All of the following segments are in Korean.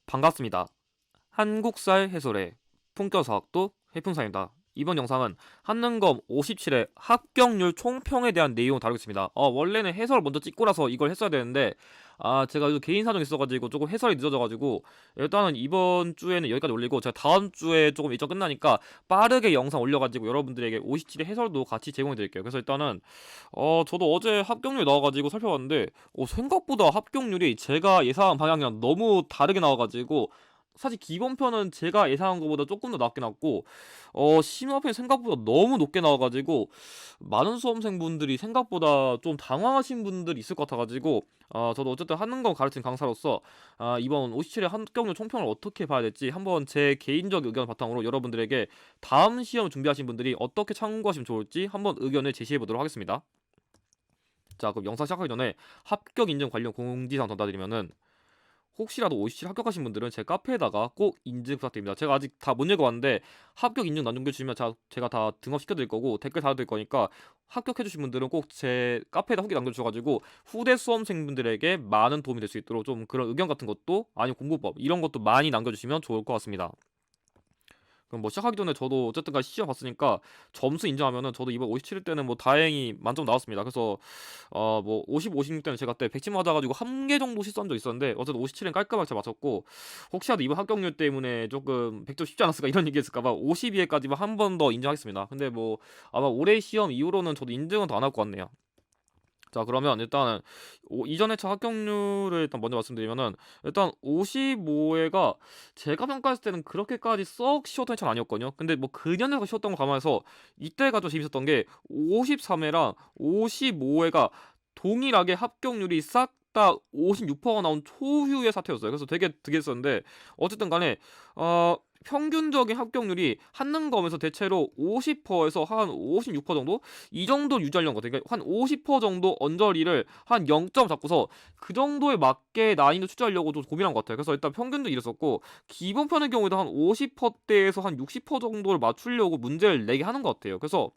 반갑습니다. 한국살 해설의 품격사학도 해fun사입니다. 이번 영상은 한능검 57의 합격률 총평에 대한 내용을 다루겠습니다. 원래는 해설 먼저 찍고 나서 이걸 했어야 되는데 제가 요즘 개인 사정이 있어가지고 조금 해설이 늦어져가지고 일단은 이번 주에는 여기까지 올리고 제가 다음 주에 조금 일정 끝나니까 빠르게 영상 올려가지고 여러분들에게 57의 해설도 같이 제공해 드릴게요. 그래서 일단은 저도 어제 합격률 나와가지고 살펴봤는데 생각보다 합격률이 제가 예상한 방향이랑 너무 다르게 나와가지고 사실 기본편은 제가 예상한 것보다 조금 더 낮게 나왔고 심화편이 생각보다 너무 높게 나와가지고 많은 수험생분들이 생각보다 좀 당황하신 분들이 있을 것 같아가지고 저도 어쨌든 하는 거 가르친 강사로서 이번 57회 합격률 총평을 어떻게 봐야 될지 한번 제 개인적 의견 바탕으로 여러분들에게 다음 시험 준비하신 분들이 어떻게 참고하시면 좋을지 한번 의견을 제시해 보도록 하겠습니다. 자, 그럼 영상 시작하기 전에 합격 인증 관련 공지사항 전달드리면은 혹시라도 57 합격하신 분들은 제 카페에다가 꼭 인증 부탁드립니다. 제가 아직 다 못 읽어봤는데 합격 인증 남겨주시면 제가 다 등록시켜드릴 거고 댓글 달아드릴 거니까 합격해주신 분들은 꼭 제 카페에다 후기 남겨주셔가지고 후대 수험생분들에게 많은 도움이 될 수 있도록 좀 그런 의견 같은 것도 아니면 공부법 이런 것도 많이 남겨주시면 좋을 것 같습니다. 그럼 뭐 시작하기 전에 저도 어쨌든 간에 시험 봤으니까 점수 인정하면은 저도 이번 57일 때는 뭐 다행히 만점 나왔습니다. 그래서 뭐 50, 56 때는 제가 그때 100점 맞아가지고 한 개 정도 실수한 적 있었는데 어쨌든 57은 깔끔하게 잘 맞췄고 혹시라도 이번 합격률 때문에 조금 100점 쉽지 않았을까 이런 얘기 했을까봐 52회까지만 한 번 더 인정하겠습니다. 근데 뭐 아마 올해 시험 이후로는 저도 인증은 더 안 할 것 같네요. 자, 그러면 일단은 이전 회차 합격률을 일단 먼저 말씀드리면은 일단 55회가 제가 평가했을 때는 그렇게까지 썩 쉬웠던 회차는 아니었거든요. 근데 뭐 그년에가 쉬웠던 걸 감안해서 이때가 좀 재밌었던 게 53회랑 55회가 동일하게 합격률이 싹 다 56%가 나온 초유의 사태였어요. 그래서 되게 득했었는데 어쨌든 간에 평균적인 합격률이 한능검에서 대체로 50%에서 한 56% 정도? 이 정도 유지하려는 것 같아요. 그러니까 한 50% 정도 언저리를 한 0점 잡고서 그 정도에 맞게 난이도 추지하려고 좀 고민한 것 같아요. 그래서 일단 평균도 이랬었고 기본편의 경우에도 한 50%대에서 한 60% 정도를 맞추려고 문제를 내게 하는 것 같아요. 그래서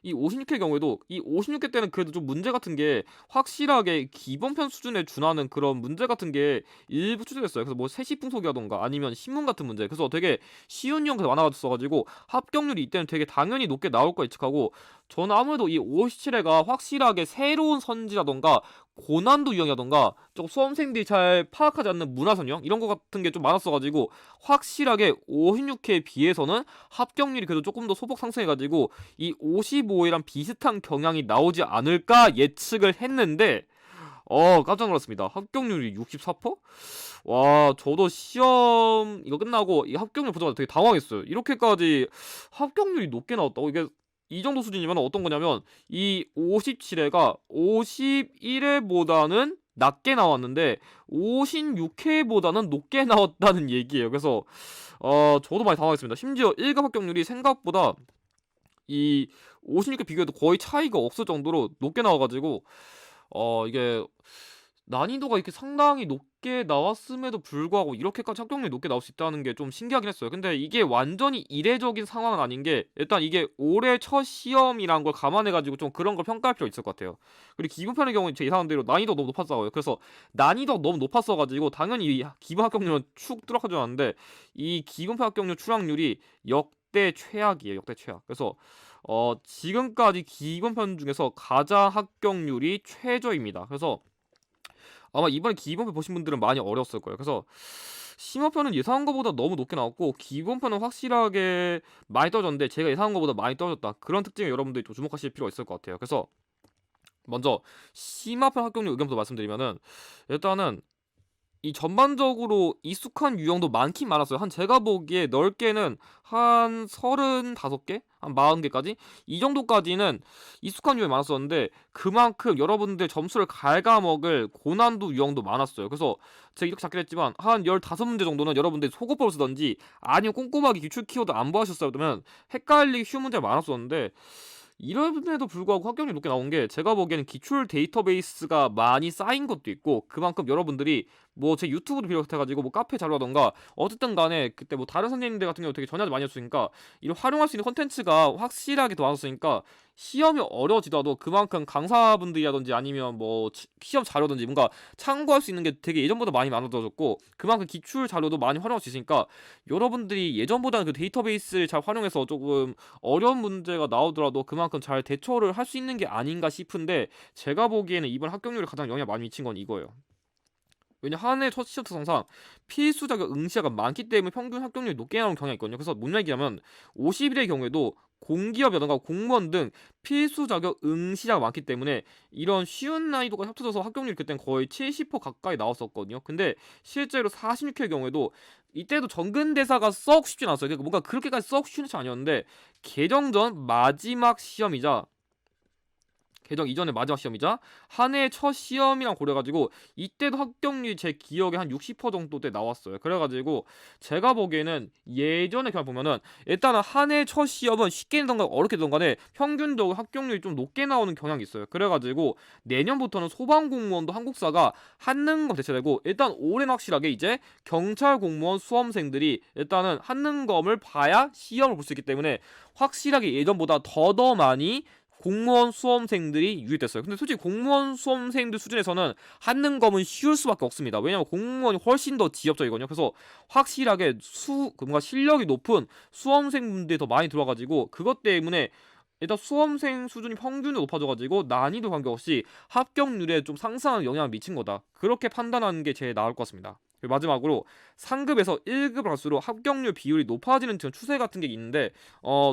이 56회 경우에도 이 56회 때는 그래도 좀 문제 같은 게 확실하게 기본편 수준에 준하는 그런 문제 같은 게 일부 출제됐어요. 그래서 뭐 세시풍속이라던가 아니면 신문 같은 문제. 그래서 되게 쉬운 유형이 많아졌어가지고 합격률이 이때는 되게 당연히 높게 나올 거 예측하고 저는 아무래도 이 57회가 확실하게 새로운 선지라던가 고난도 유형이라던가 조금 수험생들이 잘 파악하지 않는 문화선 유형 이런 거 같은 게 좀 많았어가지고 확실하게 56회에 비해서는 합격률이 그래도 조금 더 소폭 상승해가지고 이 55회랑 비슷한 경향이 나오지 않을까 예측을 했는데 깜짝 놀랐습니다. 합격률이 64%? 와, 저도 시험 이거 끝나고 이 합격률 보자마자 되게 당황했어요. 이렇게까지 합격률이 높게 나왔다고? 이게 이 정도 수준이면 어떤 거냐면 이 57회가 51회보다는 낮게 나왔는데 56회보다는 높게 나왔다는 얘기예요. 그래서 저도 많이 당황했습니다. 심지어 1급 합격률이 생각보다 이 56회 비교해도 거의 차이가 없을 정도로 높게 나와가지고 이게 난이도가 이렇게 상당히 높게 나왔음에도 불구하고 이렇게까지 합격률이 높게 나올 수 있다는 게 좀 신기하긴 했어요. 근데 이게 완전히 이례적인 상황은 아닌 게 일단 이게 올해 첫 시험이란 걸 감안해가지고 좀 그런 걸 평가할 필요 있을 것 같아요. 그리고 기본편의 경우는 제 예상한 대로 난이도가 너무 높았어요. 그래서 난이도가 너무 높았어가지고 당연히 이 기본 합격률은 축 뚜락할 줄 알았는데 이 기본편 합격률 추락률이 역대 최악이에요. 역대 최악. 그래서 지금까지 기본편 중에서 가장 합격률이 최저입니다. 그래서 아마 이번에 기본편 보신 분들은 많이 어려웠을 거예요. 그래서 심화편은 예상한 것보다 너무 높게 나왔고 기본편은 확실하게 많이 떨어졌는데 제가 예상한 것보다 많이 떨어졌다. 그런 특징에 여러분들이 좀 주목하실 필요가 있을 것 같아요. 그래서 먼저 심화편 합격률 의견부터 말씀드리면은 일단은 이 전반적으로 익숙한 유형도 많긴 많았어요. 한 제가 보기에 넓게는 한 35개? 한 40개까지? 이 정도까지는 익숙한 유형이 많았었는데 그만큼 여러분들 점수를 갉아먹을 고난도 유형도 많았어요. 그래서 제가 이렇게 잡긴 했지만 한 15문제 정도는 여러분들이 속어법을 쓰던지 아니면 꼼꼼하게 기출 키워드 안 보셨어야 되면 헷갈리기 쉬운 문제가 많았었는데 이럼에도 불구하고 합격률이 높게 나온 게 제가 보기에는 기출 데이터베이스가 많이 쌓인 것도 있고 그만큼 여러분들이 뭐 제 유튜브를 비롯해가지고 뭐 카페 자료라던가 어쨌든 간에 그때 뭐 다른 선생님들 같은 경우 되게 전화를 많이 했으니까 이를 활용할 수 있는 콘텐츠가 확실하게 도와줬으니까 시험이 어려워지더라도 그만큼 강사분들이라든지 아니면 뭐 시험 자료든지 뭔가 참고할 수 있는 게 되게 예전보다 많이 많아졌고 그만큼 기출 자료도 많이 활용할 수 있으니까 여러분들이 예전보다는 그 데이터베이스를 잘 활용해서 조금 어려운 문제가 나오더라도 그만큼 잘 대처를 할 수 있는 게 아닌가 싶은데 제가 보기에는 이번 합격률에 가장 영향 많이 미친 건 이거예요. 왜냐 한 해 첫 시험 특성상 필수 자격 응시자가 많기 때문에 평균 합격률이 높게 나오는 경향이 있거든요. 그래서 뭔 얘기냐면 50일의 경우에도 공기업이라던가 공무원 등 필수 자격 응시자가 많기 때문에 이런 쉬운 난이도가 합쳐져서 합격률이 그땐 거의 70% 가까이 나왔었거든요. 근데 실제로 46회의 경우에도 이때도 정근대사가 썩 쉽진 않았어요. 그러니까 뭔가 그렇게까지 썩 쉬운 게 아니었는데 개정전 마지막 시험이자 개정 이전의 마지막 시험이자 한 해의 첫 시험이랑 고려가지고 이때도 합격률이 제 기억에 한 60% 정도 때 나왔어요. 그래가지고 제가 보기에는 예전에 그냥 보면은 일단은 한 해의 첫 시험은 쉽게 되던가 어렵게 되던 간에 평균적으로 합격률이 좀 높게 나오는 경향이 있어요. 그래가지고 내년부터는 소방공무원도 한국사가 한능검 대체되고 일단 올해는 확실하게 이제 경찰 공무원 수험생들이 일단은 한능검을 봐야 시험을 볼 수 있기 때문에 확실하게 예전보다 더더 많이 공무원 수험생들이 유입됐어요. 근데 솔직히 공무원 수험생들 수준에서는 한능검은 쉬울 수밖에 없습니다. 왜냐면 공무원이 훨씬 더 지역적이거든요. 그래서 확실하게 뭔가 실력이 높은 수험생분들이 더 많이 들어와가지고 그것 때문에 일단 수험생 수준이 평균으로 높아져가지고 난이도 관계없이 합격률에 좀 상승하는 영향을 미친 거다. 그렇게 판단하는 게 제일 나을 것 같습니다. 그리고 마지막으로 상급에서 1급을 갈수록 합격률 비율이 높아지는 추세 같은 게 있는데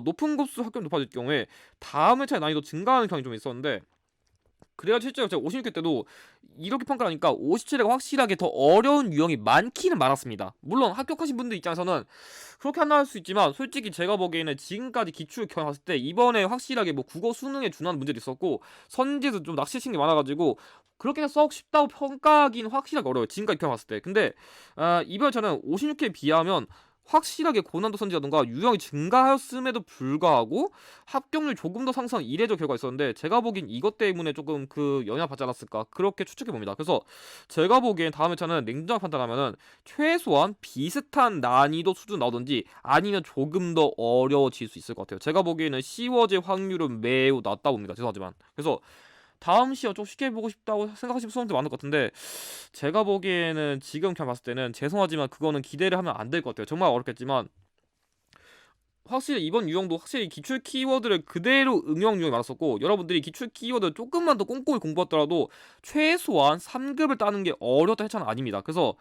높은 급수 합격 높아질 경우에 다음 회차의 난이도 증가하는 경향이 좀 있었는데 그래가지고 실제로 제가 56회 때도 이렇게 평가를 하니까 57회가 확실하게 더 어려운 유형이 많기는 많았습니다. 물론 합격하신 분들 입장에서는 그렇게 한다 할 수 있지만 솔직히 제가 보기에는 지금까지 기출 경험 봤을 때 이번에 확실하게 뭐 국어 수능에 준하는 문제도 있었고 선지에서 좀 낚시친 게 많아가지고 그렇게 썩 쉽다고 평가하기는 확실하게 어려워요. 지금까지 경험 봤을 때. 근데 이번 저는 56회에 비하면 확실하게 고난도 선지라던가 유형이 증가하였음에도 불구하고 합격률 조금 더 상승한 이례적 결과가 있었는데 제가 보기엔 이것 때문에 조금 그 영향 받지 않았을까 그렇게 추측해 봅니다. 그래서 제가 보기엔 다음 회차는 냉정하게 판단하면은 최소한 비슷한 난이도 수준 나오든지 아니면 조금 더 어려워질 수 있을 것 같아요. 제가 보기에는 쉬워질 확률은 매우 낮다 봅니다. 죄송하지만 그래서 다음 시험 좀 쉽게 보고 싶다고 생각하시는 수험들 많을 것 같은데 제가 보기에는 지금 그냥 봤을 때는 죄송하지만 그거는 기대를 하면 안 될 것 같아요. 정말 어렵겠지만 확실히 이번 유형도 확실히 기출 키워드를 그대로 응용 유형이 많았었고 여러분들이 기출 키워드 조금만 더 꼼꼼히 공부했더라도 최소한 3급을 따는 게 어려웠던 해차는 아닙니다. 그래서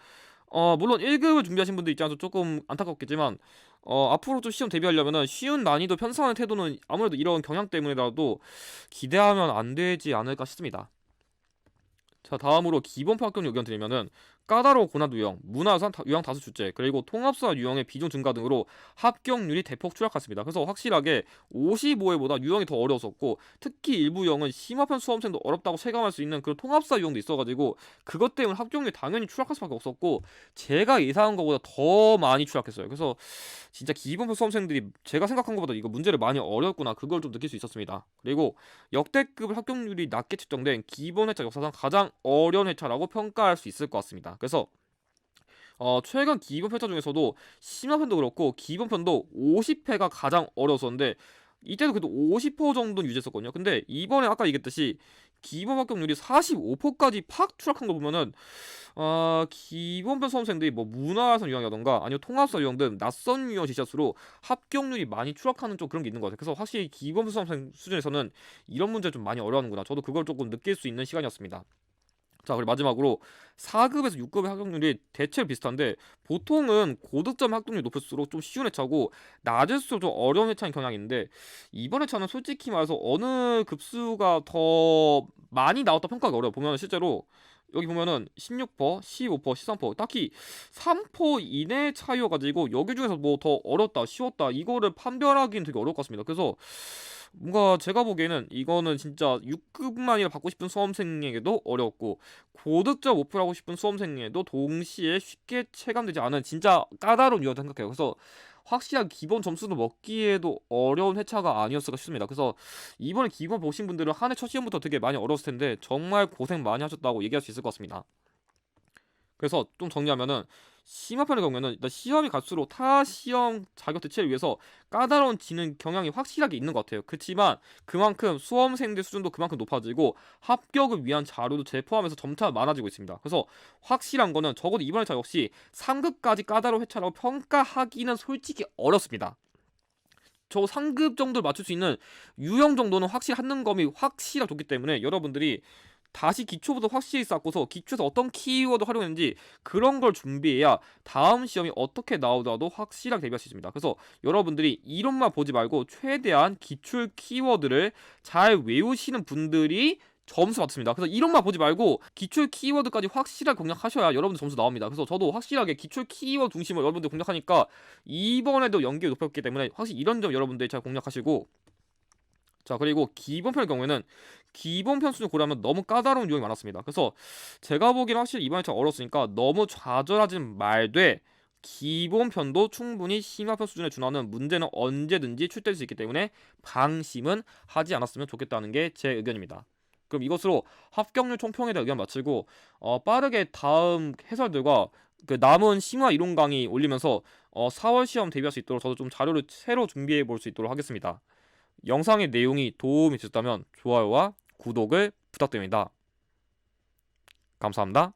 물론 1급을 준비하신 분들 입장에서 조금 안타깝겠지만 앞으로 좀 시험 대비하려면은 쉬운 난이도 편성하는 태도는 아무래도 이런 경향 때문에라도 기대하면 안 되지 않을까 싶습니다. 자, 다음으로 기본표 합격률 의견 드리면은 까다로운 고난도 유형, 문화유산 유형 다수 출제, 그리고 통합사 유형의 비중 증가 등으로 합격률이 대폭 추락했습니다. 그래서 확실하게 55회보다 유형이 더 어려웠었고 특히 일부 유형은 심화편 수험생도 어렵다고 체감할 수 있는 그런 통합사 유형도 있어가지고 그것 때문에 합격률이 당연히 추락할 수밖에 없었고 제가 예상한 것보다 더 많이 추락했어요. 그래서 진짜 기본표 수험생들이 제가 생각한 것보다 이거 문제를 많이 어려웠구나 그걸 좀 느낄 수 있었습니다. 그리고 역대급 합격률이 낮게 측정된 기본 회차 역사상 가장 어려운 회차라고 평가할 수 있을 것 같습니다. 그래서 최근 기본 회차 중에서도 심화편도 그렇고 기본편도 50회가 가장 어려웠었는데 이때도 그래도 50% 정도는 유지했었거든요. 근데 이번에 아까 얘기했듯이 기본 합격률이 45%까지 팍 추락한 거 보면은 기본편 수험생들이 뭐 문화유산 유형이라던가 아니면 통합사 유형 등 낯선 유형 지시수로 합격률이 많이 추락하는 좀 그런 게 있는 것 같아요. 그래서 확실히 기본편 수험생 수준에서는 이런 문제 좀 많이 어려워하는구나. 저도 그걸 조금 느낄 수 있는 시간이었습니다. 자, 그리고 마지막으로 4급에서 6급의 합격률이 대체로 비슷한데 보통은 고득점 합격률이 높을수록 좀 쉬운 회차고 낮을수록 좀 어려운 회차인 경향이 있는데 이번 회차는 솔직히 말해서 어느 급수가 더 많이 나왔다 평가가 어려워. 보면 실제로 여기 보면은 16%, 15%, 13% 딱히 3% 이내 차이여가지고 여기 중에서 뭐 더 어렵다, 쉬웠다 이거를 판별하기는 되게 어려울 것 같습니다. 그래서 뭔가 제가 보기에는 이거는 진짜 6급만이라 받고 싶은 수험생에게도 어려웠고 고득점 목표를 하고 싶은 수험생에게도 동시에 쉽게 체감되지 않은 진짜 까다로운 유형이라고 생각해요. 그래서 확실한 기본 점수도 먹기에도 어려운 회차가 아니었을까 싶습니다. 그래서 이번에 기본 보신 분들은 한 해 첫 시험부터 되게 많이 어려웠을 텐데 정말 고생 많이 하셨다고 얘기할 수 있을 것 같습니다. 그래서 좀 정리하면은 심화편의 경우에는 일단 시험이 갈수록 타 시험 자격 대체를 위해서 까다로워지는 경향이 확실하게 있는 것 같아요. 그렇지만 그만큼 수험생들 수준도 그만큼 높아지고 합격을 위한 자료도 제 포함해서 점차 많아지고 있습니다. 그래서 확실한 거는 적어도 이번 회차 역시 3급까지 까다로운 회차라고 평가하기는 솔직히 어렵습니다. 저 상급 정도를 맞출 수 있는 유형 정도는 확실히 한능검이 확실하게 좋기 때문에 여러분들이 다시 기초부터 확실히 쌓고서 기초에서 어떤 키워드 활용했는지 그런 걸 준비해야 다음 시험이 어떻게 나오더라도 확실하게 대비할 수 있습니다. 그래서 여러분들이 이론만 보지 말고 최대한 기출 키워드를 잘 외우시는 분들이 점수 받습니다. 그래서 이론만 보지 말고 기출 키워드까지 확실하게 공략하셔야 여러분들 점수 나옵니다. 그래서 저도 확실하게 기출 키워드 중심으로 여러분들 공략하니까 이번에도 연계가 높였기 때문에 확실히 이런 점 여러분들이 잘 공략하시고, 자 그리고 기본편의 경우에는 기본편 수준 고려하면 너무 까다로운 유형이 많았습니다. 그래서 제가 보기에는 확실히 이번에 참 어렵으니까 너무 좌절하진 말되 기본편도 충분히 심화편 수준에 준하는 문제는 언제든지 출제될 수 있기 때문에 방심은 하지 않았으면 좋겠다는 게 제 의견입니다. 그럼 이것으로 합격률 총평에 대한 의견 마치고 빠르게 다음 해설들과 그 남은 심화 이론 강의 올리면서 4월 시험 대비할 수 있도록 저도 좀 자료를 새로 준비해 볼 수 있도록 하겠습니다. 영상의 내용이 도움이 되셨다면 좋아요와 구독을 부탁드립니다. 감사합니다.